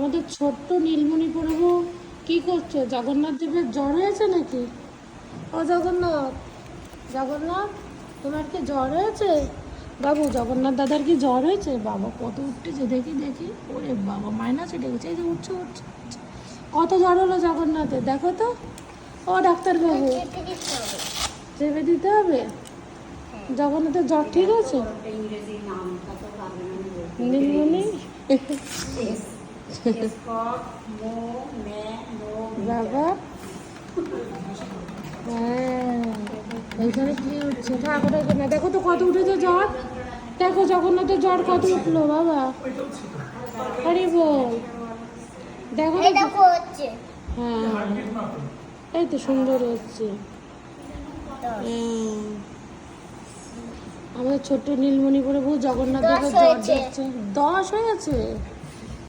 আমাদের ছোট্ট নীলমণি প্রভু কি করছে? জগন্নাথ দেবের জ্বর হয়েছে নাকি? ও জগন্নাথ, জগন্নাথ তোমার কি জ্বর হয়েছে? বাবু জগন্নাথ দাদার কি জ্বর হয়েছে? বাবা কত উঠতেছে, দেখি দেখি। ওরে বাবা মাইনাস উঠে গেছে, এই যে উঠছে উঠছে উঠছে। কত জ্বর হলো জগন্নাথের দেখো তো। ও ডাক্তারবাবু, চেপে দিতে হবে? জগন্নাথের জ্বর ঠিক আছে? নীলমণি বাবা, হ্যাঁ এইখানে কি উঠছে? ঠাকুর না, দেখো তো কত উঠেছে জ্বর। দেখো জগন্নাথের জ্বর কত উঠলো বাবা। আরে বল, দেখো হ্যাঁ এই তো সুন্দর হচ্ছে। আমাদের ছোট্ট নীলমণি প্রভু জগন্নাথ দেবের জ্বর যাচ্ছে। 10 হয়েছে।